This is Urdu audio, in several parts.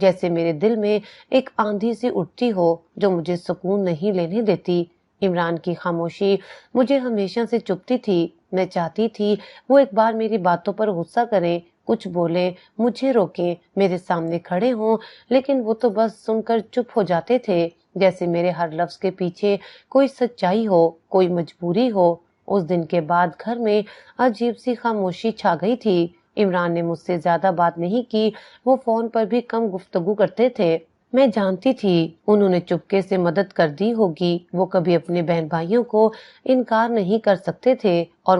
جیسے میرے دل میں ایک آندھی سی اٹھتی ہو جو مجھے سکون نہیں لینے دیتی۔ عمران کی خاموشی مجھے ہمیشہ سے چبھتی تھی۔ میں چاہتی تھی وہ ایک بار میری باتوں پر غصہ کریں، کچھ بولیں، مجھے روکیں، میرے سامنے کھڑے ہوں، لیکن وہ تو بس سن کر چپ ہو جاتے تھے، جیسے میرے ہر لفظ کے پیچھے کوئی سچائی ہو، کوئی مجبوری ہو۔ اس دن کے بعد گھر میں عجیب سی خاموشی چھا گئی تھی۔ عمران نے مجھ سے زیادہ بات نہیں کی، وہ فون پر بھی کم گفتگو کرتے تھے۔ میں جانتی تھی انہوں نے چپکے سے مدد کر دی ہوگی، وہ کبھی اپنے بہن بھائیوں کو انکار نہیں کر سکتے تھے، اور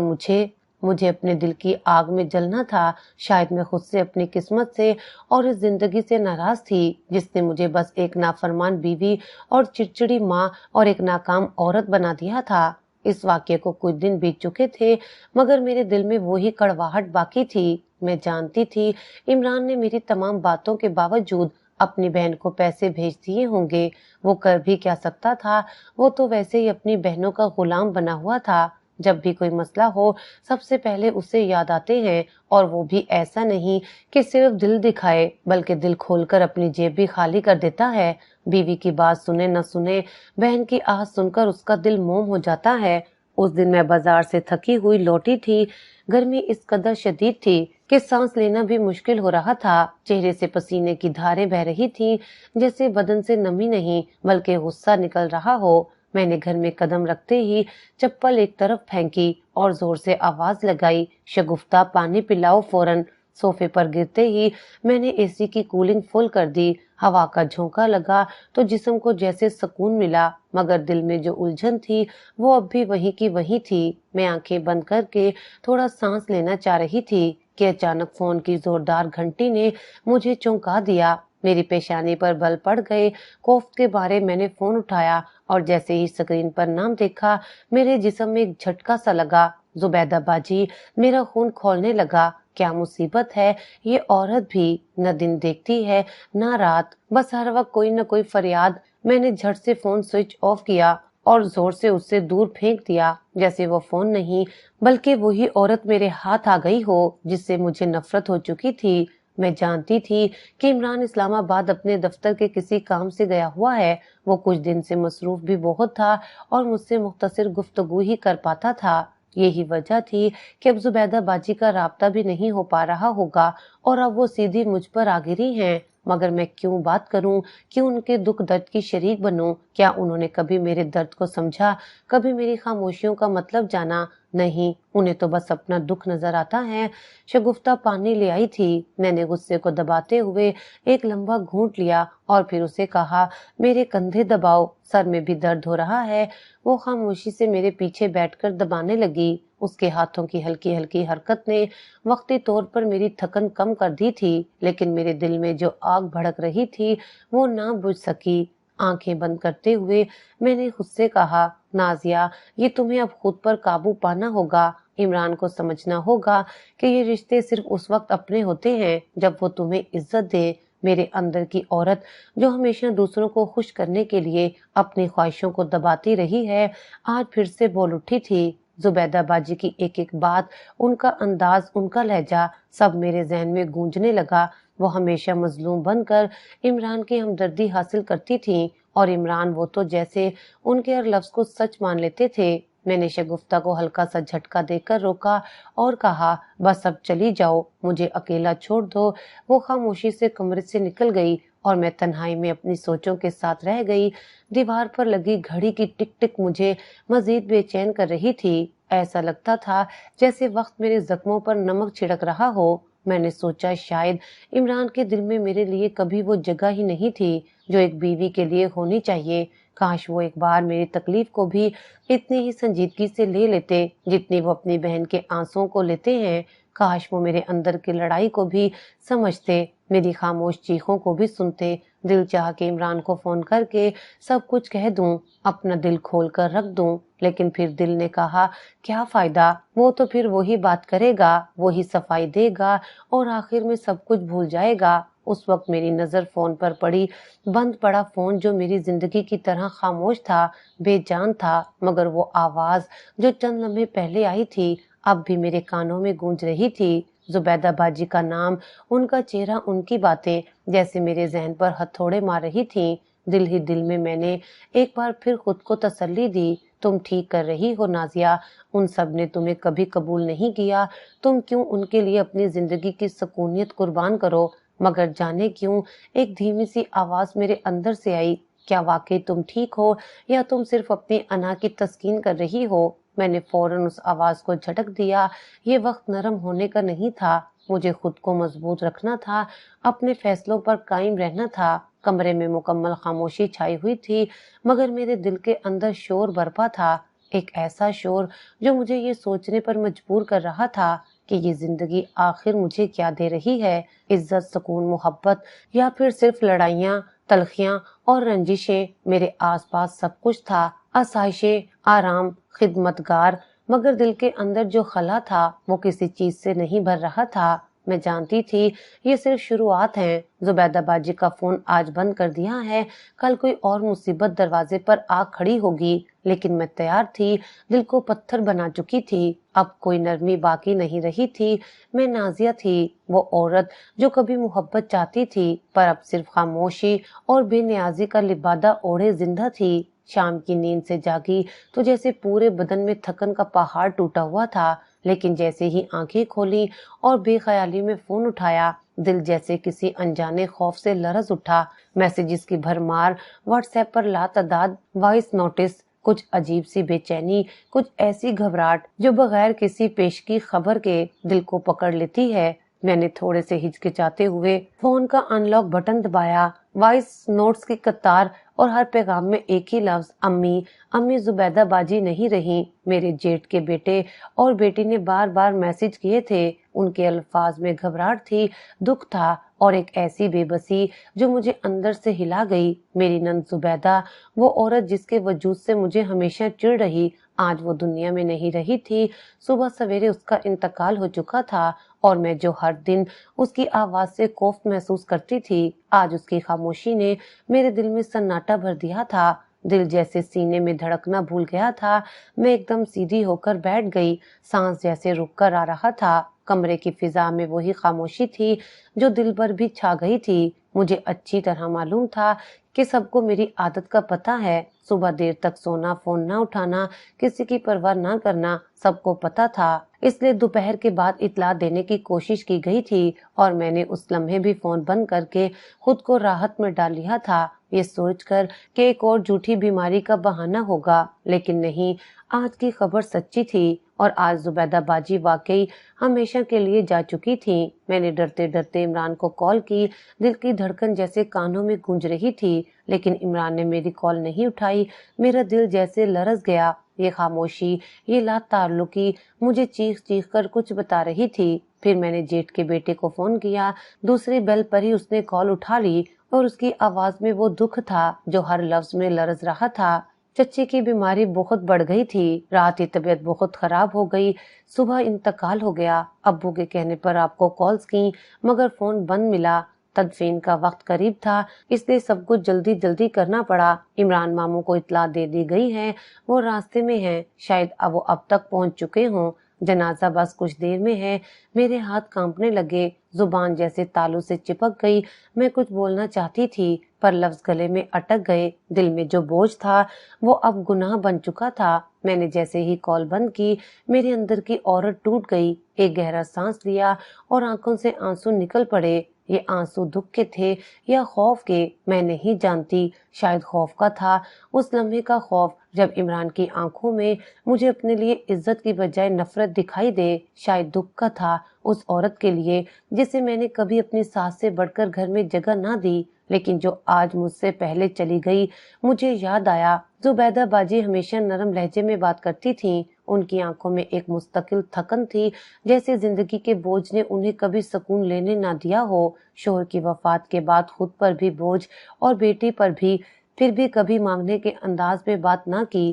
مجھے اپنے دل کی آگ میں جلنا تھا۔ شاید میں خود سے، اپنی قسمت سے اور اس زندگی سے ناراض تھی جس نے مجھے بس ایک نافرمان بیوی اور چڑچڑی ماں اور ایک ناکام عورت بنا دیا تھا۔ اس واقعے کو کچھ دن بیت چکے تھے، مگر میرے دل میں وہی کڑواہٹ باقی تھی۔ میں جانتی تھی عمران نے میری تمام باتوں کے باوجود اپنی بہن کو پیسے بھیج دیے ہوں گے۔ وہ کر بھی کیا سکتا تھا، وہ تو ویسے ہی اپنی بہنوں کا غلام بنا ہوا تھا۔ جب بھی کوئی مسئلہ ہو سب سے پہلے اسے یاد آتے ہیں، اور وہ بھی ایسا نہیں کہ صرف دل دکھائے بلکہ دل کھول کر اپنی جیب بھی خالی کر دیتا ہے۔ بیوی کی بات سنے نہ سنے، بہن کی آہ سن کر اس کا دل موم ہو جاتا ہے۔ اس دن میں بازار سے تھکی ہوئی لوٹی تھی۔ گرمی اس قدر شدید تھی کہ سانس لینا بھی مشکل ہو رہا تھا۔ چہرے سے پسینے کی دھاریں بہہ رہی تھی، جیسے بدن سے نمی نہیں بلکہ غصہ نکل رہا ہو۔ میں نے گھر میں قدم رکھتے ہی چپل ایک طرف پھینکی اور زور سے آواز لگائی، شگفتہ پانی پلاؤ فوراً۔ صوفے پر گرتے ہی میں نے اے سی کی کولنگ فل کر دی۔ ہوا کا جھونکا لگا تو جسم کو جیسے سکون ملا، مگر دل میں جو الجھن تھی وہ اب بھی وہیں کی وہیں تھی۔ میں آنکھیں بند کر کے تھوڑا سانس لینا چاہ رہی تھی کہ اچانک فون کی زوردار گھنٹی نے مجھے چونکا دیا۔ میری پیشانی پر بل پڑ گئے۔ کوفت کے بارے میں نے فون اٹھایا اور جیسے ہی اسکرین پر نام دیکھا میرے جسم میں ایک جھٹکا سا لگا۔ زبیدہ باجی، میرا خون کھولنے لگا۔ کیا مصیبت ہے، یہ عورت بھی نہ دن دیکھتی ہے نہ رات، بس ہر وقت کوئی نہ کوئی فریاد۔ میں نے جھٹ سے فون سوئچ آف کیا اور زور سے اس سے دور پھینک دیا، جیسے وہ فون نہیں بلکہ وہی عورت میرے ہاتھ آ گئی ہو جس سے مجھے نفرت ہو چکی تھی۔ میں جانتی تھی کہ عمران اسلام آباد اپنے دفتر کے کسی کام سے گیا ہوا ہے۔ وہ کچھ دن سے مصروف بھی بہت تھا اور مجھ سے مختصر گفتگو ہی کر پاتا تھا۔ یہی وجہ تھی کہ اب زبیدہ باجی کا رابطہ بھی نہیں ہو پا رہا ہوگا، اور اب وہ سیدھی مجھ پر آ گری ہیں۔ مگر میں کیوں بات کروں، کیوں ان کے دکھ درد کی شریک بنوں؟ کیا انہوں نے کبھی میرے درد کو سمجھا، کبھی میری خاموشیوں کا مطلب جانا؟ نہیں، انہیں تو بس اپنا دکھ نظر آتا ہے۔ شگفتہ پانی لے آئی تھی۔ میں نے غصے کو دباتے ہوئے ایک لمبا گھونٹ لیا اور پھر اسے کہا، میرے کندھے دباؤ، سر میں بھی درد ہو رہا ہے۔ وہ خاموشی سے میرے پیچھے بیٹھ کر دبانے لگی۔ اس کے ہاتھوں کی ہلکی ہلکی حرکت نے وقتی طور پر میری تھکن کم کر دی تھی، لیکن میرے دل میں جو آگ بھڑک رہی تھی وہ نہ بجھ سکی۔ آنکھیں بند کرتے ہوئے میں نے خود سے کہا، نازیہ، یہ تمہیں اب خود پر قابو پانا ہوگا۔ عمران کو سمجھنا ہوگا کہ یہ رشتے صرف اس وقت اپنے ہوتے ہیں جب وہ تمہیں عزت دے۔ میرے اندر کی عورت جو ہمیشہ دوسروں کو خوش کرنے کے لیے اپنی خواہشوں کو دباتی رہی ہے، آج پھر سے بول اٹھی تھی۔ زبیدہ باجی کی ایک ایک بات، ان کا انداز، ان کا لہجہ، سب میرے ذہن میں گونجنے لگا۔ وہ ہمیشہ مظلوم بن کر عمران کی ہمدردی حاصل کرتی تھیں، اور عمران وہ تو جیسے ان کے ہر لفظ کو سچ مان لیتے تھے۔ میں نے شگفتہ کو ہلکا سا جھٹکا دے کر روکا اور کہا، بس اب چلی جاؤ، مجھے اکیلا چھوڑ دو۔ وہ خاموشی سے کمرے سے نکل گئی اور میں تنہائی میں اپنی سوچوں کے ساتھ رہ گئی۔ دیوار پر لگی گھڑی کی ٹک ٹک مجھے مزید بے چین کر رہی تھی۔ ایسا لگتا تھا جیسے وقت میرے زخموں پر نمک چھڑک رہا ہو۔ میں نے سوچا شاید عمران کے دل میں میرے لیے کبھی وہ جگہ ہی نہیں تھی جو ایک بیوی کے لیے ہونی چاہیے۔ کاش وہ ایک بار میری تکلیف کو بھی اتنی ہی سنجیدگی سے لے لیتے جتنی وہ اپنی بہن کے آنسوؤں کو لیتے ہیں۔ کاش وہ میرے اندر کی لڑائی کو بھی سمجھتے، میری خاموش چیخوں کو بھی سنتے۔ دل چاہ کے عمران کو فون کر کے سب کچھ کہہ دوں، اپنا دل کھول کر رکھ دوں، لیکن پھر دل نے کہا، کیا فائدہ، وہ تو پھر وہی بات کرے گا، وہی صفائی دے گا اور آخر میں سب کچھ بھول جائے گا۔ اس وقت میری نظر فون پر پڑی، بند پڑا فون جو میری زندگی کی طرح خاموش تھا، بے جان تھا، مگر وہ آواز جو چند لمحے پہلے آئی تھی اب بھی میرے کانوں میں گونج رہی تھی۔ زبیدہ باجی کا نام، ان کا چہرہ، ان کی باتیں جیسے میرے ذہن پر ہتھوڑے مار رہی تھیں۔ دل ہی دل میں میں نے ایک بار پھر خود کو تسلی دی، تم ٹھیک کر رہی ہو نازیہ، ان سب نے تمہیں کبھی قبول نہیں کیا، تم کیوں ان کے لیے اپنی زندگی کی سکونیت قربان کرو؟ مگر جانے کیوں ایک دھیمی سی آواز میرے اندر سے آئی، کیا واقعی تم ٹھیک ہو یا تم صرف اپنی انا کی تسکین کر رہی ہو؟ میں نے فوراً اس آواز کو جھٹک دیا۔ یہ وقت نرم ہونے کا نہیں تھا، مجھے خود کو مضبوط رکھنا تھا، اپنے فیصلوں پر قائم رہنا تھا۔ کمرے میں مکمل خاموشی چھائی ہوئی تھی، مگر میرے دل کے اندر شور برپا تھا، ایک ایسا شور جو مجھے یہ سوچنے پر مجبور کر رہا تھا کہ یہ زندگی آخر مجھے کیا دے رہی ہے؟ عزت، سکون، محبت، یا پھر صرف لڑائیاں، تلخیاں اور رنجشیں؟ میرے آس پاس سب کچھ تھا، آسائشیں، آرام، خدمتگار، مگر دل کے اندر جو خلا تھا وہ کسی چیز سے نہیں بھر رہا تھا۔ میں جانتی تھی یہ صرف شروعات ہیں، زبیدہ باجی کا فون آج بند کر دیا ہے، کل کوئی اور مصیبت دروازے پر آ کھڑی ہوگی، لیکن میں تیار تھی، دل کو پتھر بنا چکی تھی، اب کوئی نرمی باقی نہیں رہی تھی۔ میں نازیہ تھی، وہ عورت جو کبھی محبت چاہتی تھی پر اب صرف خاموشی اور بے نیازی کا لبادہ اوڑھے زندہ تھی۔ شام کی نیند سے جاگی تو جیسے پورے بدن میں تھکن کا پہاڑ ٹوٹا ہوا تھا، لیکن جیسے ہی آنکھیں کھولی اور بے خیالی میں فون اٹھایا، دل جیسے کسی انجانے خوف سے لرز اٹھا۔ میسیجز کی بھرمار، واٹس ایپ پر لاتعداد وائس نوٹس، کچھ عجیب سی بے چینی، کچھ ایسی گھبراہٹ جو بغیر کسی پیشگی خبر کے دل کو پکڑ لیتی ہے۔ میں نے تھوڑے سے ہچکچاتے ہوئے فون کا in log button دبایا۔ Voice notes کی قطار اور ہر پیغام میں ایک ہی لفظ، امی۔ امی زبیدہ باجی نہیں رہی، میرے جیٹ کے بیٹے اور بیٹی نے بار بار میسج کیے تھے۔ ان کے الفاظ میں گھبراہٹ تھی، دکھ تھا اور ایک ایسی بے بسی جو مجھے اندر سے ہلا گئی۔ میری نند زبیدہ، وہ عورت جس کے وجود سے مجھے ہمیشہ چڑ رہی، آج وہ دنیا میں نہیں رہی تھی۔ صبح سویرے اس کا انتقال ہو چکا تھا اور میں جو ہر دن اس کی آواز سے خوف محسوس کرتی تھی، آج اس کی خاموشی نے میرے دل میں سناٹا بھر دیا تھا۔ دل جیسے سینے میں دھڑکنا بھول گیا تھا۔ میں ایک دم سیدھی ہو کر بیٹھ گئی، سانس جیسے رک کر آ رہا تھا۔ کمرے کی فضا میں وہی خاموشی تھی جو دل پر بھی چھا گئی تھی۔ مجھے اچھی طرح معلوم تھا کہ سب کو میری عادت کا پتہ ہے، صبح دیر تک سونا، فون نہ اٹھانا، کسی کی پرواہ نہ کرنا، سب کو پتہ تھا۔ اس لیے دوپہر کے بعد اطلاع دینے کی کوشش کی گئی تھی اور میں نے اس لمحے بھی فون بند کر کے خود کو راحت میں ڈال لیا تھا، یہ سوچ کر کہ ایک اور جھوٹی بیماری کا بہانہ ہوگا، لیکن نہیں، آج کی خبر سچی تھی اور آج زبیدہ باجی واقعی ہمیشہ کے لیے جا چکی تھی۔ میں نے ڈرتے ڈرتے عمران کو کال کی، دل کی دھڑکن جیسے کانوں میں گونج رہی تھی، لیکن عمران نے میری کال نہیں اٹھائی۔ میرا دل جیسے لرز گیا، یہ خاموشی، یہ لا تعلقی مجھے چیخ چیخ کر کچھ بتا رہی تھی۔ پھر میں نے جیٹ کے بیٹے کو فون کیا، دوسری بیل پر ہی اس نے کال اٹھا لی اور اس کی آواز میں وہ دکھ تھا جو ہر لفظ میں لرز رہا تھا۔ چچی کی بیماری بہت بڑھ گئی تھی، رات کی طبیعت بہت خراب ہو گئی، صبح انتقال ہو گیا، ابو کے کہنے پر آپ کو کالز کی مگر فون بند ملا۔ تدفین کا وقت قریب تھا، اس لیے سب کچھ جلدی جلدی کرنا پڑا۔ عمران ماموں کو اطلاع دے دی گئی ہے، وہ راستے میں ہیں، شاید وہ اب تک پہنچ چکے ہوں، جنازہ بس کچھ دیر میں ہے۔ میرے ہاتھ کانپنے لگے، زبان جیسے تالو سے چپک گئی۔ میں کچھ بولنا چاہتی تھی پر لفظ گلے میں اٹک گئے، دل میں جو بوجھ تھا وہ اب گناہ بن چکا تھا۔ میں نے جیسے ہی کال بند کی، میرے اندر کی عورت ٹوٹ گئی، ایک گہرا سانس لیا اور آنکھوں سے آنسو نکل پڑے۔ یہ آنسو دکھ کے تھے یا خوف کے، میں نہیں جانتی، شاید خوف کا تھا، اس لمحے کا خوف جب عمران کی آنکھوں میں مجھے اپنے لیے عزت کی بجائے نفرت دکھائی دے، شاید دکھ کا تھا اس عورت کے لیے جسے میں نے کبھی اپنی ساس سے بڑھ کر گھر میں جگہ نہ دی، لیکن جو آج مجھ سے پہلے چلی گئی۔ مجھے یاد آیا، زبیدہ باجی ہمیشہ نرم لہجے میں بات کرتی تھیں، ان کی آنکھوں میں ایک مستقل تھکن تھی، جیسے زندگی کے بوجھ نے انہیں کبھی سکون لینے نہ دیا ہو۔ شوہر کی وفات کے بعد خود پر بھی بوجھ اور بیٹی پر بھی، پھر بھی کبھی مانگنے کے انداز میں بات نہ کی۔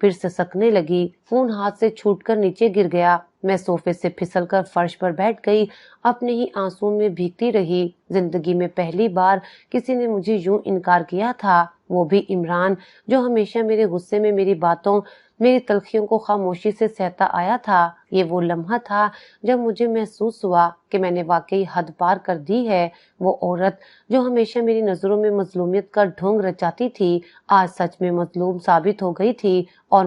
پھر سسکنے لگی۔ فون ہاتھ سے چھوٹ کر نیچے گر گیا۔ میں صوفے سے پھسل کر فرش پر بیٹھ گئی، اپنے ہی آنسو میں بھیگتی رہی۔ زندگی میں پہلی بار کسی نے مجھے یوں انکار کیا تھا، وہ بھی عمران، جو ہمیشہ میرے غصے میں میری باتوں، میری تلخیوں کو خاموشی سے سہتا آیا تھا۔ یہ وہ لمحہ تھا جب مجھے محسوس ہوا کہ میں نے واقعی حد پار کر دی ہے۔ وہ عورت جو ہمیشہ میری نظروں میں مظلومیت کا ڈھونگ رچاتی تھی، آج سچ میں مظلوم ثابت ہو گئی تھی، اور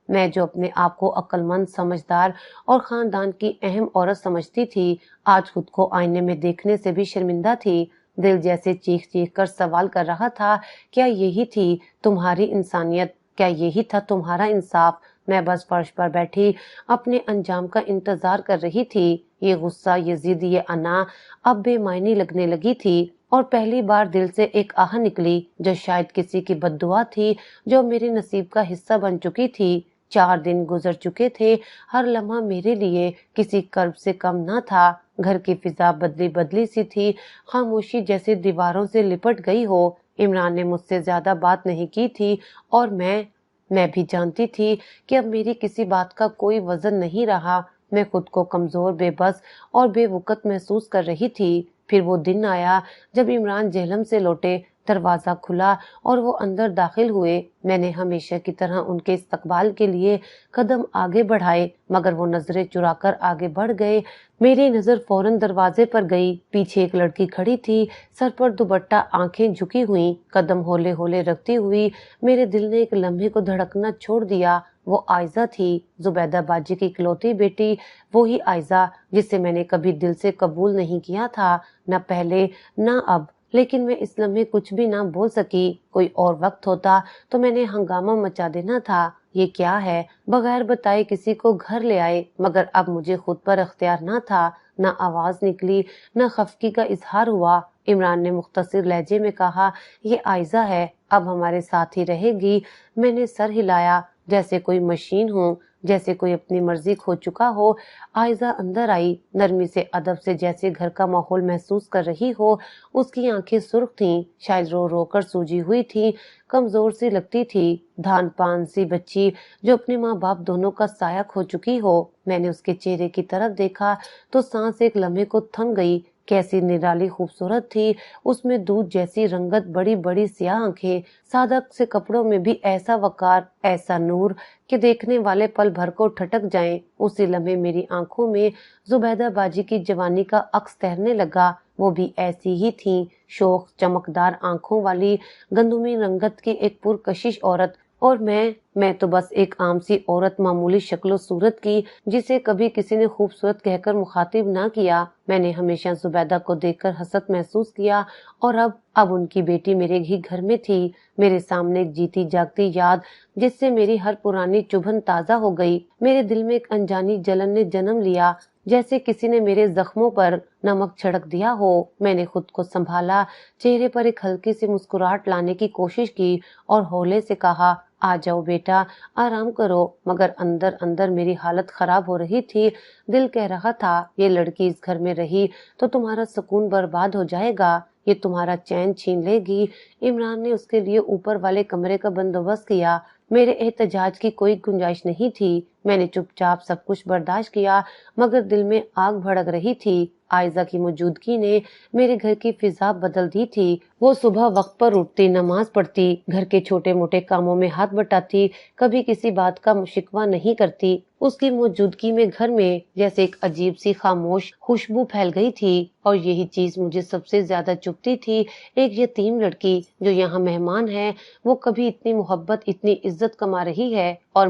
میں جو اپنے آپ کو عقل مند، سمجھدار اور خاندان کی اہم عورت سمجھتی تھی، آج خود کو آئینے میں دیکھنے سے بھی شرمندہ تھی۔ دل جیسے چیخ چیخ کر سوال کر رہا تھا، کیا یہی تھی تمہاری انسانیت؟ کیا یہی تھا تمہارا انصاف؟ میں بس فرش پر بیٹھی اپنے انجام کا انتظار کر رہی تھی۔ یہ غصہ، یہ ضد، یہ انا اب بے معنی لگنے لگی تھی، اور پہلی بار دل سے ایک آہ نکلی جو شاید کسی کی بد دعا تھی، جو میرے نصیب کا حصہ بن چکی تھی۔ 4 دن گزر چکے تھے، ہر لمحہ میرے لیے کسی کرب سے کم نہ تھا۔ گھر کی فضا بدلی بدلی سی تھی، خاموشی جیسے دیواروں سے لپٹ گئی ہو۔ عمران نے مجھ سے زیادہ بات نہیں کی تھی، اور میں بھی جانتی تھی کہ اب میری کسی بات کا کوئی وزن نہیں رہا۔ میں خود کو کمزور، بے بس اور بے وقت محسوس کر رہی تھی۔ پھر وہ دن آیا جب عمران جہلم سے لوٹے، دروازہ کھلا اور وہ اندر داخل ہوئے۔ میں نے ہمیشہ کی طرح ان کے استقبال کے لیے قدم آگے بڑھائے، مگر وہ نظریں چرا کر آگے بڑھ گئے۔ میری نظر فوراً دروازے پر گئی۔ پیچھے ایک لڑکی کھڑی تھی، سر پر دوپٹہ، آنکھیں جھکی ہوئی، قدم ہولے ہولے رکھتی ہوئی۔ میرے دل نے ایک لمحے کو دھڑکنا چھوڑ دیا۔ وہ عائزہ تھی، زبیدہ باجی کی اکلوتی بیٹی، وہی عائزہ جسے میں نے کبھی دل سے قبول نہیں کیا تھا، نہ پہلے نہ اب۔ لیکن میں اس لمحے کچھ بھی نہ بول سکی۔ کوئی اور وقت ہوتا تو میں نے ہنگامہ مچا دینا تھا۔ یہ کیا ہے؟ بغیر بتائے کسی کو گھر لے آئے، مگر اب مجھے خود پر اختیار نہ تھا۔ نہ آواز نکلی، نہ خفگی کا اظہار ہوا۔ عمران نے مختصر لہجے میں کہا، یہ عائزہ ہے، اب ہمارے ساتھ ہی رہے گی۔ میں نے سر ہلایا، جیسے کوئی مشین ہوں، جیسے کوئی اپنی مرضی کھو چکا ہو۔ عائزہ اندر آئی، نرمی سے، ادب سے، جیسے گھر کا ماحول محسوس کر رہی ہو۔ اس کی آنکھیں سرخ تھیں، شاید رو رو کر سوجی ہوئی تھیں، کمزور سی لگتی تھی، دھان پان سی بچی جو اپنے ماں باپ دونوں کا سایہ کھو چکی ہو۔ میں نے اس کے چہرے کی طرف دیکھا تو سانس ایک لمحے کو تھم گئی۔ کیسی نرالی خوبصورت تھی، اس میں دودھ جیسی رنگت، بڑی بڑی سیاہ آنکھیں، سادہ سے کپڑوں میں بھی ایسا وقار، ایسا نور کہ دیکھنے والے پل بھر کو ٹھٹک جائیں۔ اسی لمحے میری آنکھوں میں زبیدہ باجی کی جوانی کا عکس تیرنے لگا۔ وہ بھی ایسی ہی تھیں، شوخ چمکدار آنکھوں والی، گندمی رنگت کی ایک پرکشش عورت، اور میں تو بس ایک عام سی عورت، معمولی شکل و صورت کی، جسے کبھی کسی نے خوبصورت کہہ کر مخاطب نہ کیا۔ میں نے ہمیشہ زبیدہ کو دیکھ کر حسرت محسوس کیا، اور اب ان کی بیٹی میرے ہی گھر میں تھی، میرے سامنے ایک جیتی جاگتی یاد، جس سے میری ہر پرانی چبھن تازہ ہو گئی۔ میرے دل میں ایک انجانی جلن نے جنم لیا، جیسے کسی نے میرے زخموں پر نمک چھڑک دیا ہو۔ میں نے خود کو سنبھالا، چہرے پر ایک ہلکی سی مسکراہٹ لانے کی کوشش کی، اور ہولے سے کہا، آ جاؤ بیٹا، آرام کرو۔ مگر اندر اندر میری حالت خراب ہو رہی تھی۔ دل کہہ رہا تھا، یہ لڑکی اس گھر میں رہی تو تمہارا سکون برباد ہو جائے گا، یہ تمہارا چین چھین لے گی۔ عمران نے اس کے لیے اوپر والے کمرے کا بندوبست کیا۔ میرے احتجاج کی کوئی گنجائش نہیں تھی۔ میں نے چپ چاپ سب کچھ برداشت کیا، مگر دل میں آگ بھڑک رہی تھی۔ عائزہ کی موجودگی نے میرے گھر کی فضا بدل دی تھی۔ وہ صبح وقت پر اٹھتی، نماز پڑھتی، گھر کے چھوٹے موٹے کاموں میں ہاتھ بٹاتی، کبھی کسی بات کا شکوہ نہیں کرتی۔ اس کی موجودگی میں گھر میں جیسے ایک عجیب سی خاموش خوشبو پھیل گئی تھی، اور یہی چیز مجھے سب سے زیادہ چبھتی تھی۔ ایک یتیم لڑکی جو یہاں مہمان ہے، وہ کبھی اتنی محبت، اتنی عزت کما رہی ہے، اور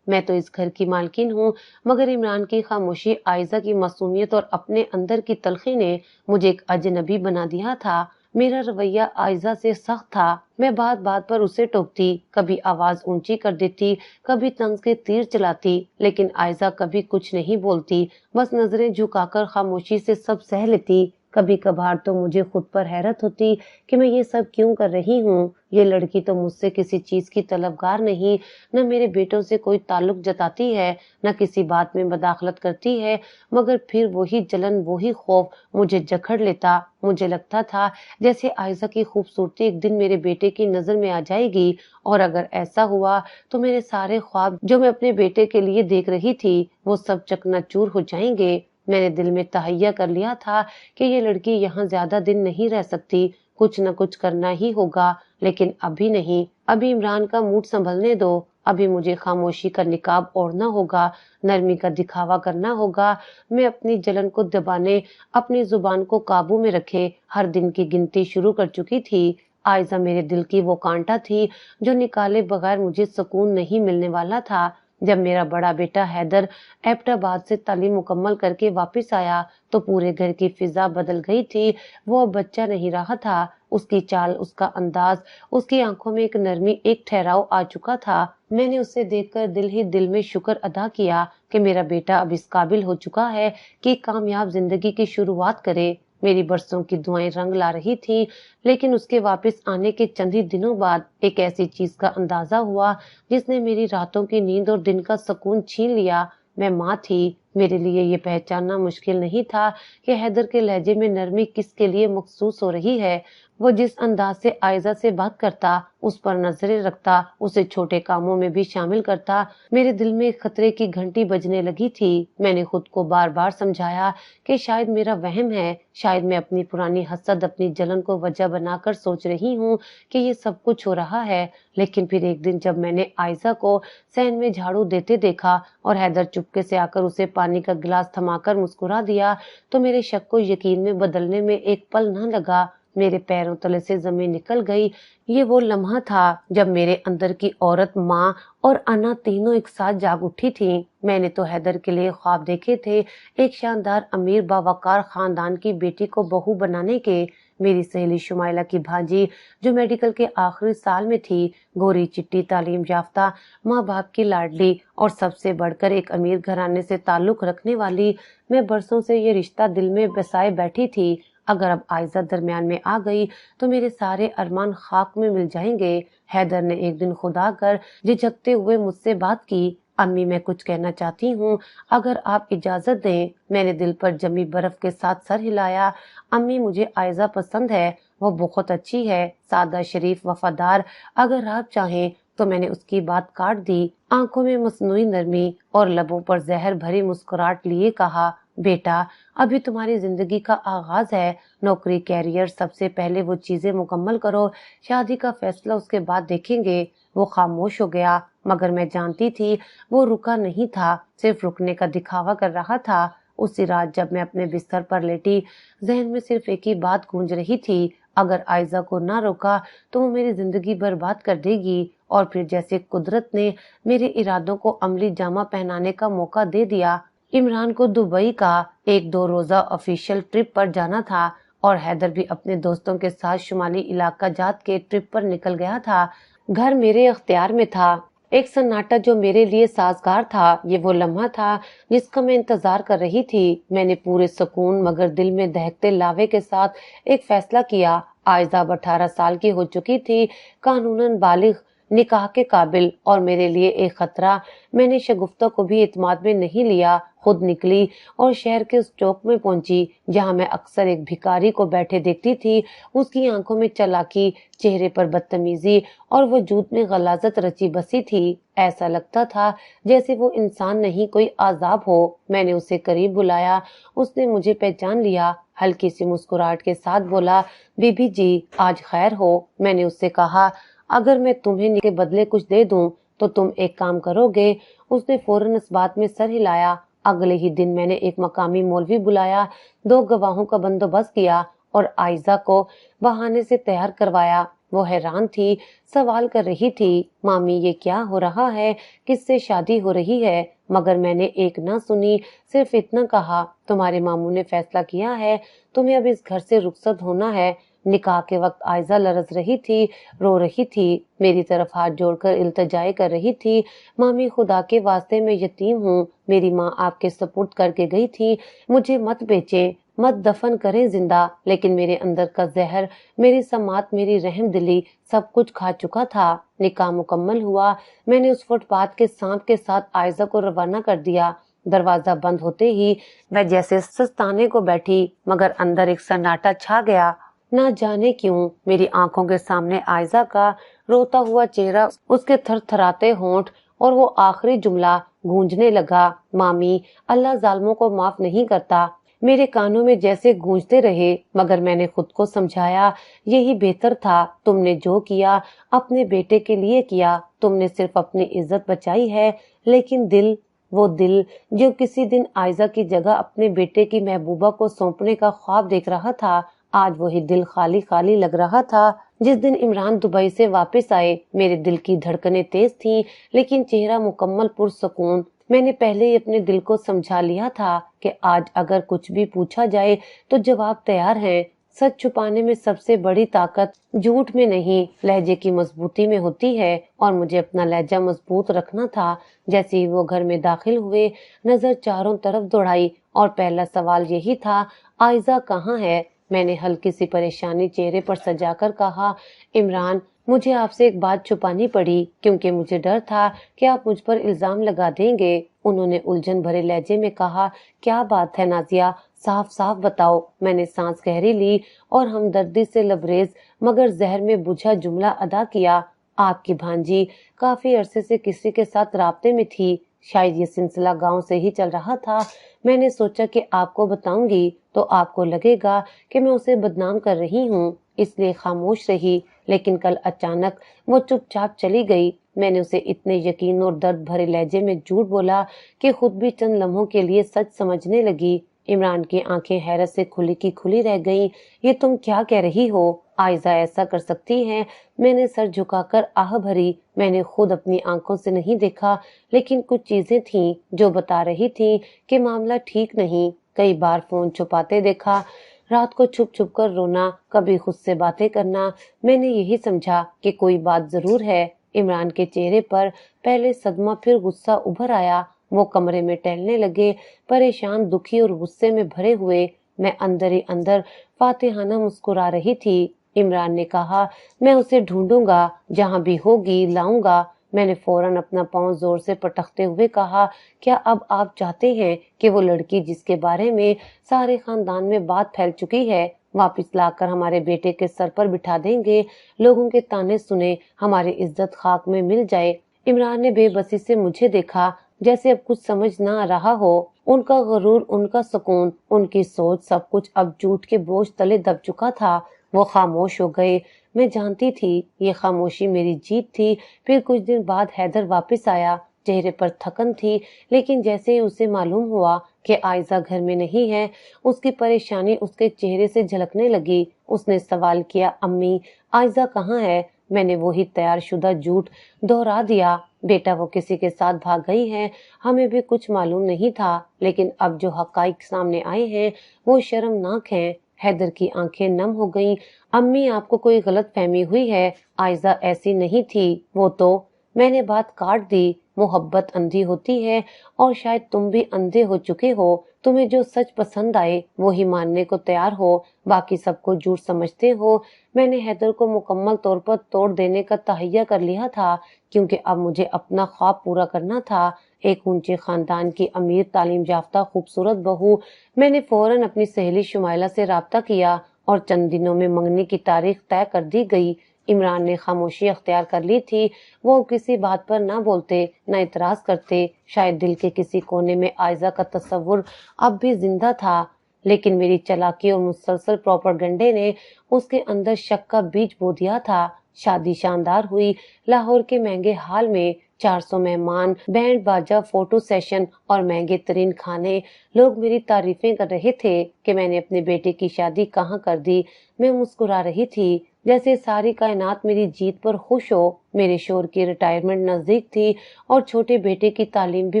میں تو اس گھر کی مالکن ہوں۔ مگر عمران کی خاموشی، عائزہ کی معصومیت اور اپنے اندر کی تلخی نے مجھے ایک اجنبی بنا دیا تھا۔ میرا رویہ عائزہ سے سخت تھا۔ میں بات بات پر اسے ٹوکتی، کبھی آواز اونچی کر دیتی، کبھی طنز کے تیر چلاتی، لیکن عائزہ کبھی کچھ نہیں بولتی، بس نظریں جھکا کر خاموشی سے سب سہ لیتی۔ کبھی کبھار تو مجھے خود پر حیرت ہوتی کہ میں یہ سب کیوں کر رہی ہوں۔ یہ لڑکی تو مجھ سے کسی چیز کی طلبگار نہیں، نہ میرے بیٹوں سے کوئی تعلق جتاتی ہے، نہ کسی بات میں مداخلت کرتی ہے، مگر پھر وہی جلن، وہی خوف مجھے جکڑ لیتا۔ مجھے لگتا تھا جیسے عائزہ کی خوبصورتی ایک دن میرے بیٹے کی نظر میں آ جائے گی، اور اگر ایسا ہوا تو میرے سارے خواب جو میں اپنے بیٹے کے لیے دیکھ رہی تھی وہ سب چکنا چور ہو جائیں گے۔ میں نے دل میں تہیہ کر لیا تھا کہ یہ لڑکی یہاں زیادہ دن نہیں رہ سکتی، کچھ نہ کچھ کرنا ہی ہوگا، لیکن ابھی نہیں۔ ابھی عمران کا موڈ سنبھلنے دو، ابھی مجھے خاموشی کا نقاب اوڑھنا ہوگا، نرمی کا دکھاوا کرنا ہوگا۔ میں اپنی جلن کو دبانے، اپنی زبان کو قابو میں رکھے ہر دن کی گنتی شروع کر چکی تھی۔ عائزہ میرے دل کی وہ کانٹا تھی جو نکالے بغیر مجھے سکون نہیں ملنے والا تھا۔ جب میرا بڑا بیٹا حیدر ایبٹ آباد سے تعلیم مکمل کر کے واپس آیا تو پورے گھر کی فضا بدل گئی تھی۔ وہ اب بچہ نہیں رہا تھا، اس کی چال، اس کا انداز، اس کی آنکھوں میں ایک نرمی، ایک ٹھہراؤ آ چکا تھا۔ میں نے اسے دیکھ کر دل ہی دل میں شکر ادا کیا کہ میرا بیٹا اب اس قابل ہو چکا ہے کہ کامیاب زندگی کی شروعات کرے۔ میری برسوں کی دعائیں رنگ لا رہی تھی، لیکن اس کے واپس آنے کے چند ہی دنوں بعد ایک ایسی چیز کا اندازہ ہوا جس نے میری راتوں کی نیند اور دن کا سکون چھین لیا۔ میں ماں تھی۔ میرے لیے یہ پہچاننا مشکل نہیں تھا کہ حیدر کے لہجے میں نرمی کس کے لیے محسوس ہو رہی ہے۔ وہ جس انداز سے عائزہ سے بات کرتا، اس پر نظریں رکھتا، اسے چھوٹے کاموں میں بھی شامل کرتا، میرے دل میں خطرے کی گھنٹی بجنے لگی تھی۔ میں نے خود کو بار بار سمجھایا کہ شاید میرا وہم ہے، شاید میں اپنی پرانی حسد، اپنی جلن کو وجہ بنا کر سوچ رہی ہوں کہ یہ سب کچھ ہو رہا ہے۔ لیکن پھر ایک دن جب میں نے عائزہ کو صحن میں جھاڑو دیتے دیکھا اور حیدر چپکے سے آ کر اسے پانی کا گلاس تھما کر مسکرا دیا تو میرے شک کو یقین میں بدلنے میں ایک پل نہ لگا۔ میرے پیروں تلے سے زمین نکل گئی۔ یہ وہ لمحہ تھا جب میرے اندر کی عورت، ماں اور انا تینوں ایک ساتھ جاگ اٹھی تھیں۔ میں نے تو حیدر کے لیے خواب دیکھے تھے، ایک شاندار، امیر، باوقار خاندان کی بیٹی کو بہو بنانے کے۔ میری سہیلی شمائلہ کی بھانجی جو میڈیکل کے آخری سال میں تھی، گوری چٹی، تعلیم یافتہ، ماں باپ کی لاڈلی، اور سب سے بڑھ کر ایک امیر گھرانے سے تعلق رکھنے والی۔ میں برسوں سے یہ رشتہ دل میں بسائے بیٹھی تھی۔ اگر اب عائزہ درمیان میں آ گئی تو میرے سارے ارمان خاک میں مل جائیں گے۔ حیدر نے ایک دن خدا کر جھجکتے ہوئے مجھ سے بات کی، امی میں کچھ کہنا چاہتی ہوں، اگر آپ اجازت دیں۔ میں نے دل پر جمی برف کے ساتھ سر ہلایا۔ امی مجھے عائزہ پسند ہے، وہ بہت اچھی ہے، سادہ، شریف، وفادار، اگر آپ چاہیں تو۔ میں نے اس کی بات کاٹ دی، آنکھوں میں مصنوعی نرمی اور لبوں پر زہر بھری مسکراہٹ لیے کہا، بیٹا ابھی تمہاری زندگی کا آغاز ہے، نوکری، کیریئر، سب سے پہلے وہ چیزیں مکمل کرو، شادی کا فیصلہ اس کے بعد دیکھیں گے۔ وہ خاموش ہو گیا، مگر میں جانتی تھی وہ رکا نہیں تھا، صرف رکنے کا دکھاوا کر رہا تھا۔ اسی رات جب میں اپنے بستر پر لیٹی، ذہن میں صرف ایک ہی بات گونج رہی تھی، اگر عائزہ کو نہ روکا تو وہ میری زندگی برباد کر دے گی۔ اور پھر جیسے قدرت نے میرے ارادوں کو عملی جامہ پہنانے کا موقع دے دیا۔ عمران کو دبئی کا ایک 2 روزہ آفیشیل ٹرپ پر جانا تھا اور حیدر بھی اپنے دوستوں کے ساتھ شمالی علاقہ جات کے ٹرپ پر نکل گیا تھا۔ گھر میرے اختیار میں تھا، ایک سناٹا جو میرے لیے سازگار تھا۔ یہ وہ لمحہ تھا جس کا میں انتظار کر رہی تھی۔ میں نے پورے سکون مگر دل میں دہکتے لاوے کے ساتھ ایک فیصلہ کیا۔ عائزہ اب 18 سال کی ہو چکی تھی، قانوناً بالغ، نکاح کے قابل، اور میرے لیے ایک خطرہ۔ میں نے شگفتہ کو بھی اعتماد میں نہیں لیا، خود نکلی اور شہر کے اس چوک میں پہنچی جہاں میں اکثر ایک بھکاری کو بیٹھے دیکھتی تھی۔ اس کی آنکھوں میں چالاکی، چہرے پر بدتمیزی اور وجود میں غلاظت رچی بسی تھی۔ ایسا لگتا تھا جیسے وہ انسان نہیں، کوئی عذاب ہو۔ میں نے اسے قریب بلایا، اس نے مجھے پہچان لیا، ہلکی سی مسکراہٹ کے ساتھ بولا، بی بی جی آج خیر ہو۔ میں نے اس سے کہا، اگر میں تمہیں کے بدلے کچھ دے دوں تو تم ایک کام کرو گے؟ اس نے فوراً اس بات میں سر ہلایا۔ اگلے ہی دن میں نے ایک مقامی مولوی بلایا، 2 گواہوں کا بندوبست کیا اور عائزہ کو بہانے سے تیار کروایا۔ وہ حیران تھی، سوال کر رہی تھی، مامی یہ کیا ہو رہا ہے، کس سے شادی ہو رہی ہے؟ مگر میں نے ایک نہ سنی، صرف اتنا کہا، تمہارے ماموں نے فیصلہ کیا ہے، تمہیں اب اس گھر سے رخصت ہونا ہے۔ نکاح کے وقت عائزہ لرز رہی تھی، رو رہی تھی، میری طرف ہاتھ جوڑ کر التجائے کر رہی تھی، مامی خدا کے واسطے میں یتیم ہوں، میری ماں آپ کے سپرد کر کے گئی تھی، مجھے مت بیچیں، مت دفن کریں زندہ، لیکن میرے اندر کا زہر، میری سماعت، میری رحم دلی سب کچھ کھا چکا تھا۔ نکاح مکمل ہوا، میں نے اس فٹ پاتھ کے سانپ کے ساتھ عائزہ کو روانہ کر دیا۔ دروازہ بند ہوتے ہی میں جیسے سستانے کو بیٹھی، مگر اندر ایک سناٹا چھا گیا۔ نہ جانے کیوں میری آنکھوں کے سامنے عائزہ کا روتا ہوا چہرہ، اس کے تھر تھراتے ہونٹ اور وہ آخری جملہ گونجنے لگا، مامی، اللہ ظالموں کو معاف نہیں کرتا۔ میرے کانوں میں جیسے گونجتے رہے، مگر میں نے خود کو سمجھایا یہی بہتر تھا، تم نے جو کیا اپنے بیٹے کے لیے کیا، تم نے صرف اپنی عزت بچائی ہے، لیکن دل، وہ دل جو کسی دن عائزہ کی جگہ اپنے بیٹے کی محبوبہ کو سونپنے کا خواب دیکھ رہا تھا، آج وہی دل خالی خالی لگ رہا تھا۔ جس دن عمران دبئی سے واپس آئے، میرے دل کی دھڑکنیں تیز تھیں، لیکن چہرہ مکمل پرسکون۔ میں نے پہلے ہی اپنے دل کو سمجھا لیا تھا کہ آج اگر کچھ بھی پوچھا جائے تو جواب تیار ہیں۔ سچ چھپانے میں سب سے بڑی طاقت جھوٹ میں نہیں، لہجے کی مضبوطی میں ہوتی ہے، اور مجھے اپنا لہجہ مضبوط رکھنا تھا۔ جیسے ہی وہ گھر میں داخل ہوئے، نظر چاروں طرف دوڑائی، اور پہلا سوال یہی تھا، عائزہ کہاں ہے؟ میں نے ہلکی سی پریشانی چہرے پر سجا کر کہا، عمران، مجھے آپ سے ایک بات چھپانی پڑی، کیونکہ مجھے ڈر تھا کہ آپ مجھ پر الزام لگا دیں گے۔ انہوں نے الجھن بھرے لہجے میں کہا، کیا بات ہے نازیہ، صاف صاف بتاؤ۔ میں نے سانس گہری لی اور ہمدردی سے لبریز مگر زہر میں بجھا جملہ ادا کیا، آپ کی بھانجی کافی عرصے سے کسی کے ساتھ رابطے میں تھی، شاید یہ سلسلہ گاؤں سے ہی چل رہا تھا۔ میں نے سوچا کہ آپ کو بتاؤں گی تو آپ کو لگے گا کہ میں اسے بدنام کر رہی ہوں، اس لیے خاموش رہی، لیکن کل اچانک وہ چپ چاپ چلی گئی۔ میں نے اسے اتنے یقین اور درد بھرے لہجے میں جھوٹ بولا کہ خود بھی چند لمحوں کے لیے سچ سمجھنے لگی۔ عمران کی آنکھیں حیرت سے کھلی کی کھلی رہ گئیں۔ یہ تم کیا کہہ رہی ہو؟ عائزہ ایسا کر سکتی ہے؟ میں نے سر جھکا کر آہ بھری۔ میں نے خود اپنی آنکھوں سے نہیں دیکھا، لیکن کچھ چیزیں تھیں جو بتا رہی تھیں کہ معاملہ ٹھیک نہیں۔ کئی بار فون چھپاتے دیکھا، رات کو چھپ چھپ کر رونا، کبھی خود سے باتیں کرنا۔ میں نے یہی سمجھا کہ کوئی بات ضرور ہے۔ عمران کے چہرے پر پہلے صدمہ پھر غصہ ابھر آیا۔ وہ کمرے میں ٹہلنے لگے، پریشان، دکھی اور غصے میں بھرے ہوئے۔ میں اندر ہی اندر فاتحانہ مسکرا رہی تھی۔ عمران نے کہا، میں اسے ڈھونڈوں گا، جہاں بھی ہوگی لاؤں گا۔ میں نے فوراً اپنا پاؤں زور سے پٹکتے ہوئے کہا، کیا اب آپ چاہتے ہیں کہ وہ لڑکی جس کے بارے میں سارے خاندان میں بات پھیل چکی ہے واپس لا کر ہمارے بیٹے کے سر پر بٹھا دیں گے، لوگوں کے تانے سنے، ہماری عزت خاک میں مل جائے؟ عمران نے بے بسی سے مجھے دیکھا، جیسے اب کچھ سمجھ نہ آ رہا ہو۔ ان کا غرور، ان کا سکون، ان کی سوچ، سب کچھ اب جھوٹ کے بوجھ تلے دب چکا تھا۔ وہ خاموش ہو گئے۔ میں جانتی تھی یہ خاموشی میری جیت تھی۔ پھر کچھ دن بعد حیدر واپس آیا، چہرے پر تھکن تھی، لیکن جیسے ہی اسے معلوم ہوا کہ عائزہ گھر میں نہیں ہے، اس کی پریشانی اس کے چہرے سے جھلکنے لگی۔ اس نے سوال کیا، امی، عائزہ کہاں ہے؟ میں نے وہی تیار شدہ جھوٹ دہرا دیا، بیٹا وہ کسی کے ساتھ بھاگ گئی ہے۔ ہمیں بھی کچھ معلوم نہیں تھا، لیکن اب جو حقائق سامنے آئے ہیں وہ شرمناک ہیں۔ حیدر کی آنکھیں نم ہو گئیں۔ امی، آپ کو کوئی غلط فہمی ہوئی ہے، عائزہ ایسی نہیں تھی، وہ تو… میں نے بات کاٹ دی، محبت اندھی ہوتی ہے، اور شاید تم بھی اندھے ہو چکے ہو۔ تمہیں جو سچ پسند آئے وہی ماننے کو تیار ہو، باقی سب کو جھوٹ سمجھتے ہو۔ میں نے حیدر کو مکمل طور پر توڑ دینے کا تہیہ کر لیا تھا، کیونکہ اب مجھے اپنا خواب پورا کرنا تھا، ایک اونچے خاندان کی امیر تعلیم یافتہ خوبصورت بہو۔ میں نے فوراً اپنی سہیلی شمائلہ سے رابطہ کیا اور چند دنوں میں منگنی کی تاریخ طے کر دی گئی۔ عمران نے خاموشی اختیار کر لی تھی، وہ کسی بات پر نہ بولتے، نہ اعتراض کرتے۔ شاید دل کے کسی کونے میں عائزہ کا تصور اب بھی زندہ تھا، لیکن میری چالاکی اور مسلسل پروپیگنڈے نے اس کے اندر شک کا بیج بو دیا تھا۔ شادی شاندار ہوئی، لاہور کے مہنگے ہال میں 400 مہمان، بینڈ باجا، فوٹو سیشن اور مہنگے ترین کھانے۔ لوگ میری تعریفیں کر رہے تھے کہ میں نے اپنے بیٹے کی شادی کہاں کر دی۔ میں مسکرا رہی تھی، جیسے ساری کائنات میری جیت پر خوش ہو۔ میرے شوہر کی ریٹائرمنٹ نزدیک تھی اور چھوٹے بیٹے کی تعلیم بھی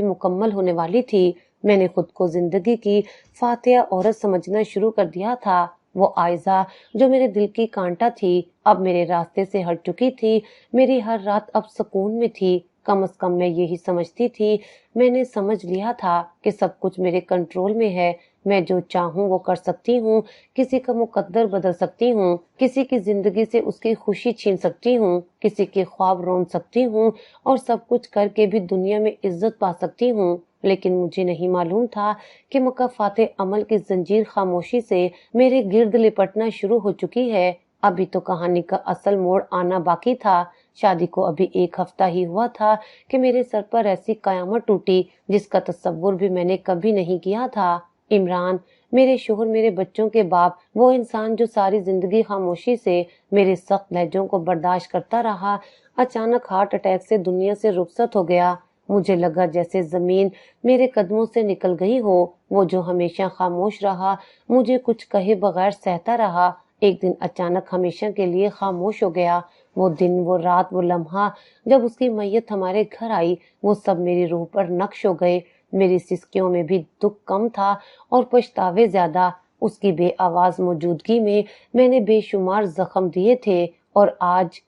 مکمل ہونے والی تھی۔ میں نے خود کو زندگی کی فاتحہ عورت سمجھنا شروع کر دیا تھا۔ وہ آئزہ جو میرے دل کی کانٹا تھی اب میرے راستے سے ہٹ چکی تھی۔ میری ہر رات اب سکون میں تھی۔ کم از کم میں یہی سمجھتی تھی۔ میں نے سمجھ لیا تھا کہ سب کچھ میرے کنٹرول میں ہے۔ میں جو چاہوں وہ کر سکتی ہوں، کسی کا مقدر بدل سکتی ہوں، کسی کی زندگی سے اس کی خوشی چھین سکتی ہوں، کسی کے خواب رون سکتی ہوں اور سب کچھ کر کے بھی دنیا میں عزت پا سکتی ہوں۔ لیکن مجھے نہیں معلوم تھا کہ مکافات عمل کی زنجیر خاموشی سے میرے گرد لپٹنا شروع ہو چکی ہے۔ ابھی تو کہانی کا اصل موڑ آنا باقی تھا۔ شادی کو ابھی ایک ہفتہ ہی ہوا تھا کہ میرے سر پر ایسی قیامت ٹوٹی جس کا تصور بھی میں نے کبھی نہیں کیا تھا۔ عمران، میرے شوہر، میرے بچوں کے باپ، وہ انسان جو ساری زندگی خاموشی سے میرے سخت لہجوں کو برداشت کرتا رہا، اچانک ہارٹ اٹیک سے دنیا سے رخصت ہو گیا۔ مجھے لگا جیسے زمین میرے قدموں سے نکل گئی ہو۔ وہ جو ہمیشہ خاموش رہا، مجھے کچھ کہے بغیر سہتا رہا، ایک دن اچانک ہمیشہ کے لیے خاموش ہو گیا۔ وہ دن، وہ رات، وہ لمحہ جب اس کی میت ہمارے گھر آئی، وہ سب میری روح پر نقش ہو گئے۔ میری سسکیوں میں بھی دکھ کم تھا اور پچھتاوے زیادہ۔ اس کی بے آواز موجودگی میں میں نے بے شمار زخم دیے تھے، اور آج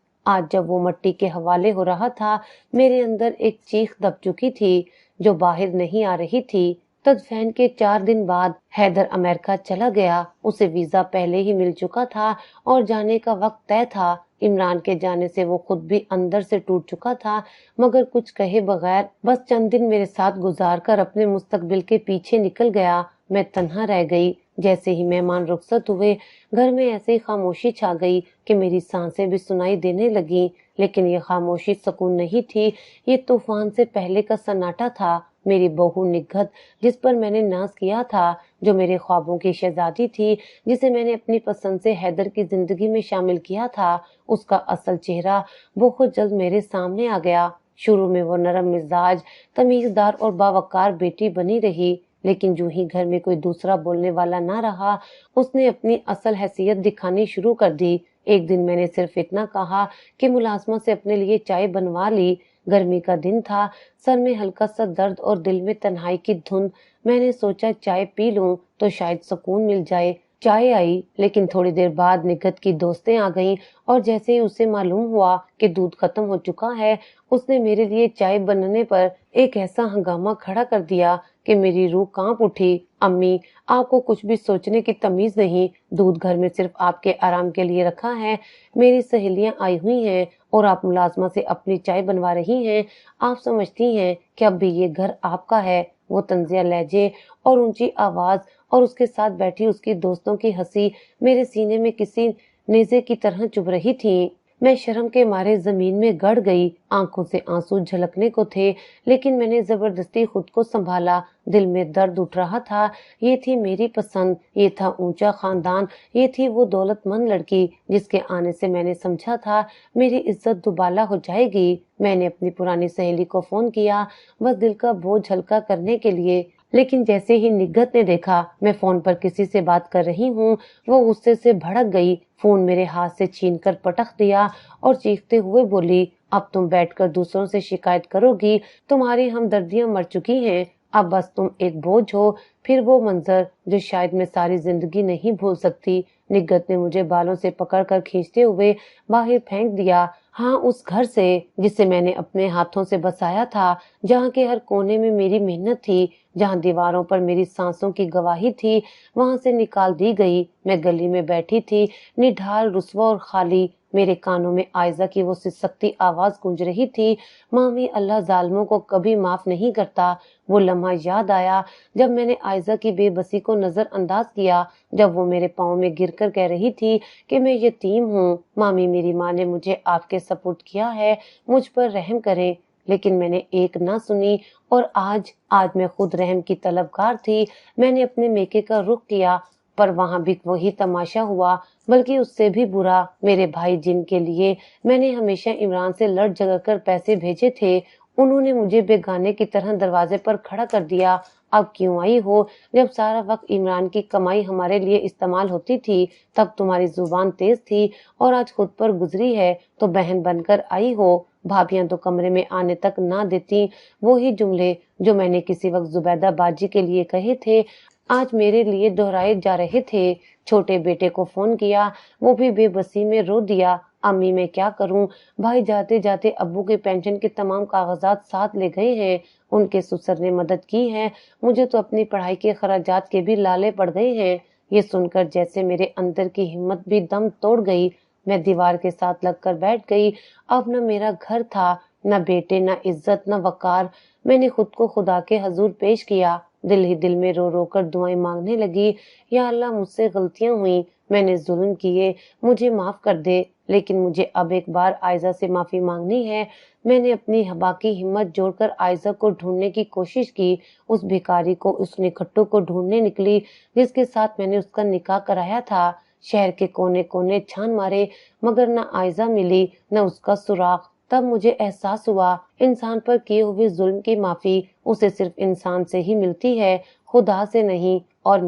جب وہ مٹی کے حوالے ہو رہا تھا، میرے اندر ایک چیخ دب چکی تھی جو باہر نہیں آ رہی تھی۔ تدفین کے 4 دن بعد حیدر امریکہ چلا گیا۔ اسے ویزا پہلے ہی مل چکا تھا اور جانے کا وقت طے تھا۔ عمران کے جانے سے وہ خود بھی اندر سے ٹوٹ چکا تھا، مگر کچھ کہے بغیر بس چند دن میرے ساتھ گزار کر اپنے مستقبل کے پیچھے نکل گیا۔ میں تنہا رہ گئی۔ جیسے ہی مہمان رخصت ہوئے، گھر میں ایسے ہی خاموشی چھا گئی کہ میری سانسیں بھی سنائی دینے لگیں۔ لیکن یہ خاموشی سکون نہیں تھی، یہ طوفان سے پہلے کا سناٹا تھا۔ میری بہو نگہت، جس پر میں نے ناز کیا تھا، جو میرے خوابوں کی شہزادی تھی، جسے میں نے اپنی پسند سے حیدر کی زندگی میں شامل کیا تھا، اس کا اصل چہرہ بہت جلد میرے سامنے آ گیا۔ شروع میں وہ نرم مزاج، تمیزدار اور باوقار بیٹی بنی رہی، لیکن جو ہی گھر میں کوئی دوسرا بولنے والا نہ رہا، اس نے اپنی اصل حیثیت دکھانی شروع کر دی۔ ایک دن میں نے صرف اتنا کہا کہ ملازمہ سے اپنے لیے چائے بنوا لی۔ گرمی کا دن تھا، سر میں ہلکا سا درد اور دل میں تنہائی کی دھند۔ میں نے سوچا چائے پی لوں تو شاید سکون مل جائے۔ چائے آئی، لیکن تھوڑی دیر بعد نگہت کی دوستیں آ گئیں، اور جیسے ہی اسے معلوم ہوا کہ دودھ ختم ہو چکا ہے، اس نے میرے لیے چائے بننے پر ایک ایسا ہنگامہ کھڑا کر دیا کہ میری روح کانپ اٹھی۔ امی، آپ کو کچھ بھی سوچنے کی تمیز نہیں، دودھ گھر میں صرف آپ کے آرام کے لیے رکھا ہے۔ میری سہیلیاں آئی ہوئی ہیں اور آپ ملازمہ سے اپنی چائے بنوا رہی ہیں۔ آپ سمجھتی ہیں کہ اب بھی یہ گھر آپ کا ہے۔ وہ طنزیہ لہجے اور اونچی آواز اور اس کے ساتھ بیٹھی اس کی دوستوں کی ہنسی میرے سینے میں کسی نیزے کی طرح چبھ رہی تھی۔ میں شرم کے مارے زمین میں گڑ گئی، آنکھوں سے آنسو جھلکنے کو تھے، لیکن میں نے زبردستی خود کو سنبھالا۔ دل میں درد اٹھ رہا تھا۔ یہ تھی میری پسند، یہ تھا اونچا خاندان، یہ تھی وہ دولت مند لڑکی جس کے آنے سے میں نے سمجھا تھا میری عزت دوبالا ہو جائے گی۔ میں نے اپنی پرانی سہیلی کو فون کیا، بس دل کا بوجھ ہلکا کرنے کے لیے، لیکن جیسے ہی نگہت نے دیکھا میں فون پر کسی سے بات کر رہی ہوں، وہ غصے سے بھڑک گئی، فون میرے ہاتھ سے چھین کر پٹخ دیا اور چیختے ہوئے بولی، اب تم بیٹھ کر دوسروں سے شکایت کرو گی؟ تمہاری ہمدردیاں مر چکی ہیں، اب بس تم ایک بوجھ ہو۔ پھر وہ منظر جو شاید میں ساری زندگی نہیں بھول سکتی۔ نگہت نے مجھے بالوں سے پکڑ کر کھینچتے ہوئے باہر پھینک دیا، ہاں اس گھر سے جسے میں نے اپنے ہاتھوں سے بسایا تھا، جہاں کے ہر کونے میں میری محنت تھی، جہاں دیواروں پر میری سانسوں کی گواہی تھی، وہاں سے نکال دی گئی۔ میں گلی میں بیٹھی تھی، نڈھال، رسوا اور خالی۔ میرے کانوں میں آئزہ کی وہ سسکتی آواز گونج رہی تھی، مامی، اللہ ظالموں کو کبھی معاف نہیں کرتا۔ وہ لمحہ یاد آیا جب میں نے آئزہ کی بے بسی کو نظر انداز کیا، جب وہ میرے پاؤں میں گر کر کہہ رہی تھی کہ میں یتیم ہوں، مامی میری ماں نے مجھے آپ کے سپرد کیا ہے، مجھ پر رحم کریں۔ لیکن میں نے ایک نہ سنی، اور آج میں خود رحم کی طلبگار تھی۔ میں نے اپنے میکے کا رخ کیا، پر وہاں بھی وہی تماشا ہوا، بلکہ اس سے بھی برا۔ میرے بھائی جن کے لیے میں نے ہمیشہ عمران سے لڑ جھگڑ کر پیسے بھیجے تھے، انہوں نے مجھے بیگانے کی طرح دروازے پر کھڑا کر دیا۔ اب کیوں آئی ہو؟ جب سارا وقت عمران کی کمائی ہمارے لیے استعمال ہوتی تھی تب تمہاری زبان تیز تھی، اور آج خود پر گزری ہے تو بہن بن کر آئی ہو۔ بھابیاں تو کمرے میں آنے تک نہ دیتی، وہی جملے جو میں نے کسی وقت زبیدہ باجی کے لیے کہے تھے آج میرے لیے دہرائے جا رہے تھے۔ چھوٹے بیٹے کو فون کیا، وہ بھی بے بسی میں رو دیا۔ امی میں کیا کروں، بھائی جاتے جاتے ابو کے پینشن کے تمام کاغذات ساتھ لے گئے ہیں، ان کے سسر نے مدد کی ہے، مجھے تو اپنی پڑھائی کے اخراجات کے بھی لالے پڑ گئے ہیں۔ یہ سن کر جیسے میرے اندر کی ہمت بھی دم توڑ گئی، میں دیوار کے ساتھ لگ کر بیٹھ گئی۔ اب نہ میرا گھر تھا، نہ بیٹے، نہ عزت، نہ وقار۔ میں نے خود کو خدا کے حضور پیش کیا، دل ہی دل میں رو رو کر دعائیں مانگنے لگی، یا اللہ مجھ سے غلطیاں ہوئیں، میں نے ظلم کیے، مجھے معاف کر دے، لیکن مجھے اب ایک بار عائزہ سے معافی مانگنی ہے۔ میں نے اپنی باقی ہمت جوڑ کر عائزہ کو ڈھونڈنے کی کوشش کی، اس بھکاری کو، اس نکھٹو کو ڈھونڈنے نکلی جس کے ساتھ میں نے اس کا نکاح کرایا تھا۔ شہر کے کونے کونے چھان مارے مگر نہ عائزہ ملی، نہ اس کا سراغ۔ تب مجھے احساس ہوا انسان پر کیے ہوئے ظلم کی معافی اسے صرف انسان سے ہی ملتی ہے، خدا سے نہیں۔ اور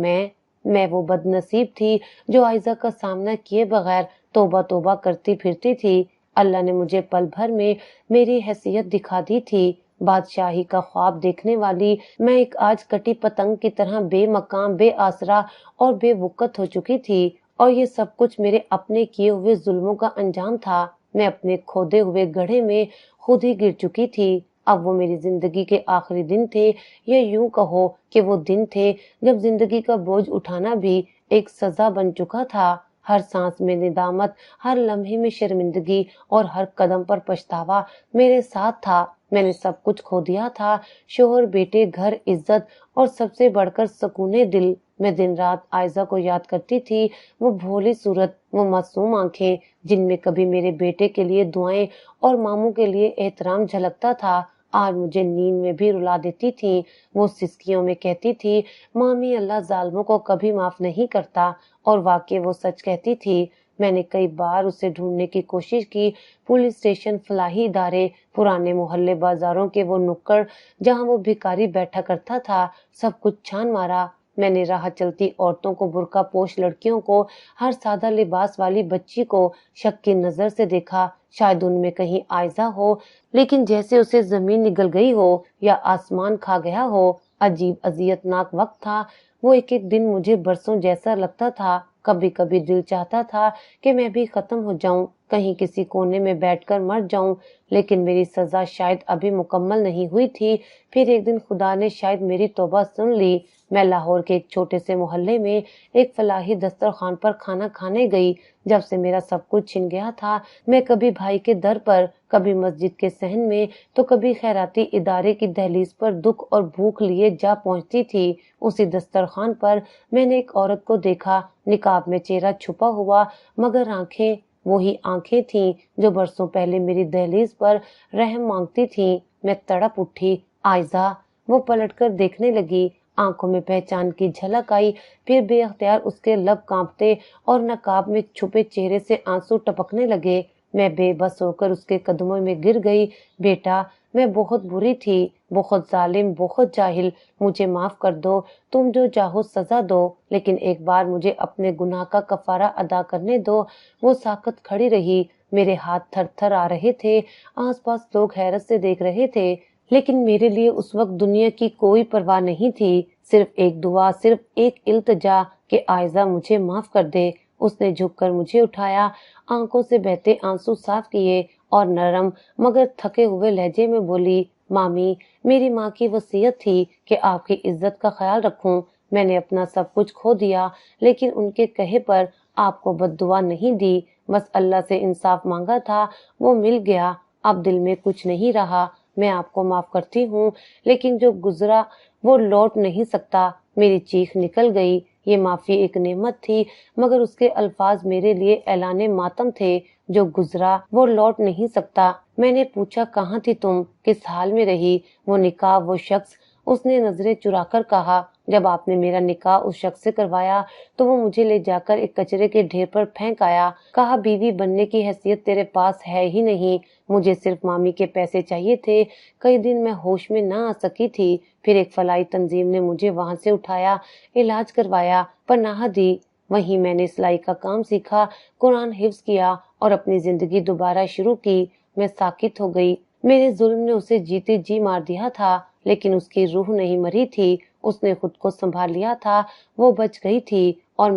میں وہ بد نصیب تھی جو عائزہ کا سامنا کیے بغیر توبہ توبہ کرتی پھرتی تھی۔ اللہ نے مجھے پل بھر میں میری حیثیت دکھا دی تھی، بادشاہی کا خواب دیکھنے والی میں ایک آج کٹی پتنگ کی طرح بے مقام، بے آسرا اور بے وقت ہو چکی تھی، اور یہ سب کچھ میرے اپنے کیے ہوئے ظلموں کا انجام تھا۔ میں اپنے کھودے ہوئے گڑھے میں خود ہی گر چکی تھی۔ اب وہ میری زندگی کے آخری دن تھے، یا یوں کہو کہ وہ دن تھے جب زندگی کا بوجھ اٹھانا بھی ایک سزا بن چکا تھا۔ ہر سانس میں ندامت، ہر لمحے میں شرمندگی اور ہر قدم پر پچھتاوا میرے ساتھ تھا۔ میں نے سب کچھ کھو دیا تھا، شوہر، بیٹے، گھر، عزت اور سب سے بڑھ کر سکون دل۔ میں دن رات عائزہ کو یاد کرتی تھی، وہ بھولی صورت، وہ معصوم آنکھیں جن میں کبھی میرے بیٹے کے لیے دعائیں اور ماموں کے لیے احترام جھلکتا تھا، آج مجھے نیند میں بھی رلا دیتی تھی۔ وہ سسکیوں میں کہتی تھی، مامی اللہ ظالموں کو کبھی معاف نہیں کرتا، اور واقعی وہ سچ کہتی تھی۔ میں نے کئی بار اسے ڈھونڈنے کی کوشش کی، پولیس اسٹیشن، فلاحی ادارے، پرانے محلے، بازاروں کے وہ نکڑ جہاں وہ بھکاری بیٹھا کرتا تھا، سب کچھ چھان مارا۔ میں نے راہ چلتی عورتوں کو، برقع پوش لڑکیوں کو، ہر سادہ لباس والی بچی کو شک کی نظر سے دیکھا، شاید ان میں کہیں عائزہ ہو، لیکن جیسے اسے زمین نگل گئی ہو یا آسمان کھا گیا ہو۔ عجیب اذیت ناک وقت تھا وہ، ایک ایک دن مجھے برسوں جیسا لگتا تھا۔ کبھی کبھی دل چاہتا تھا کہ میں بھی ختم ہو جاؤں، کہیں کسی کونے میں بیٹھ کر مر جاؤں، لیکن میری سزا شاید ابھی مکمل نہیں ہوئی تھی۔ پھر ایک دن خدا نے شاید میری توبہ سن لی۔ میں لاہور کے ایک چھوٹے سے محلے میں ایک فلاحی دسترخوان پر کھانا کھانے گئی۔ جب سے میرا سب کچھ چھن گیا تھا، میں کبھی بھائی کے در پر، کبھی مسجد کے صحن میں، تو کبھی خیراتی ادارے کی دہلیز پر دکھ اور بھوک لیے جا پہنچتی تھی۔ اسی دسترخوان پر میں نے ایک عورت کو دیکھا، نقاب میں چہرہ چھپا ہوا، مگر آنکھیں وہی آنکھیں تھیں جو برسوں پہلے میری دہلیز پر رحم مانگتی تھیں۔ میں تڑپ اٹھی، عائزہ! وہ پلٹ کر دیکھنے لگی، آنکھوں میں پہچان کی جھلک آئی، پھر بے اختیار اس کے لب کانپتے اور نقاب میں چھپے چہرے سے آنسو ٹپکنے لگے۔ میں بے بس ہو کر اس کے قدموں میں گر گئی۔ بیٹا، میں بہت بری تھی، بہت ظالم، بہت جاہل، مجھے معاف کر دو، تم جو چاہو سزا دو، لیکن ایک بار مجھے اپنے گناہ کا کفارہ ادا کرنے دو۔ وہ ساکت کھڑی رہی، میرے ہاتھ تھر تھر آ رہے تھے، آس پاس لوگ حیرت سے دیکھ رہے تھے، لیکن میرے لیے اس وقت دنیا کی کوئی پرواہ نہیں تھی، صرف ایک دعا، صرف ایک التجا کہ عائزہ مجھے معاف کر دے۔ اس نے جھک کر مجھے اٹھایا، آنکھوں سے بہتے آنسو صاف کیے اور نرم مگر تھکے ہوئے لہجے میں بولی، مامی، میری ماں کی وصیت تھی کہ آپ کی عزت کا خیال رکھوں۔ میں نے اپنا سب کچھ کھو دیا، لیکن ان کے کہے پر آپ کو بد دعا نہیں دی، بس اللہ سے انصاف مانگا تھا، وہ مل گیا۔ اب دل میں کچھ نہیں رہا، میں آپ کو معاف کرتی ہوں، لیکن جو گزرا وہ لوٹ نہیں سکتا۔ میری چیخ نکل گئی، یہ معافی ایک نعمت تھی، مگر اس کے الفاظ میرے لیے اعلان ماتم تھے۔ جو گزرا وہ لوٹ نہیں سکتا۔ میں نے پوچھا، کہاں تھی تم، کس حال میں رہی؟ وہ نکاح، وہ شخص؟ اس نے نظریں چرا کر کہا، جب آپ نے میرا نکاح اس شخص سے کروایا تو وہ مجھے لے جا کر ایک کچرے کے ڈھیر پر پھینک آیا، کہا بیوی بننے کی حیثیت تیرے پاس ہے ہی نہیں۔ مجھے صرف مامی کے پیسے چاہیے تھے۔ کئی دن میں ہوش میں نہ آ سکی تھی، پھر ایک فلاحی تنظیم نے مجھے وہاں سے اٹھایا، علاج کروایا، پناہ دی، وہیں میں نے سلائی کا کام سیکھا، قرآن حفظ کیا اور اپنی زندگی دوبارہ شروع کی۔ میں ساکت ہو گئی، میرے ظلم نے اسے جیتے جی مار دیا تھا، لیکن اس کی روح نہیں مری تھی، اس نے خود کو سنبھال لیا تھا، وہ بچ گئی تھی، اور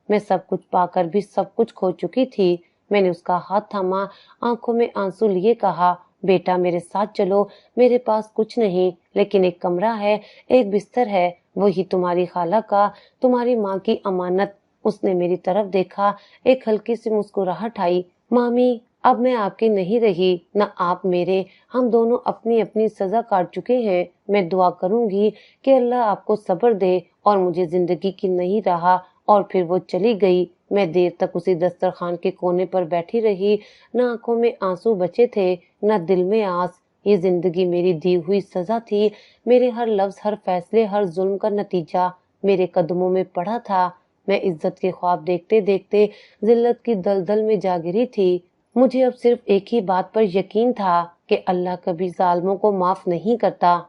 میں سب کچھ پا کر بھی سب کچھ کھو چکی تھی۔ میں نے اس کا ہاتھ تھاما، آنکھوں میں آنسو لیے کہا، بیٹا میرے ساتھ چلو، میرے پاس کچھ نہیں لیکن ایک کمرہ ہے، ایک بستر ہے، وہی تمہاری خالہ کا، تمہاری ماں کی امانت۔ اس نے میری طرف دیکھا، ایک ہلکی سی مسکراہٹ آئی۔ مامی، اب میں آپ کی نہیں رہی، نہ آپ میرے، ہم دونوں اپنی اپنی سزا کاٹ چکے ہیں۔ میں دعا کروں گی کہ اللہ آپ کو صبر دے اور مجھے زندگی کی نئی راہ۔ اور پھر وہ چلی گئی۔ میں دیر تک اسی دسترخوان کے کونے پر بیٹھی رہی، نہ آنکھوں میں آنسو بچے تھے، نہ دل میں آس۔ یہ زندگی میری دی ہوئی سزا تھی، میرے ہر لفظ، ہر فیصلے، ہر ظلم کا نتیجہ میرے قدموں میں پڑا تھا۔ میں عزت کے خواب دیکھتے دیکھتے ذلت کی دلدل میں جا گری تھی۔ مجھے اب صرف ایک ہی بات پر یقین تھا کہ اللہ کبھی ظالموں کو معاف نہیں کرتا۔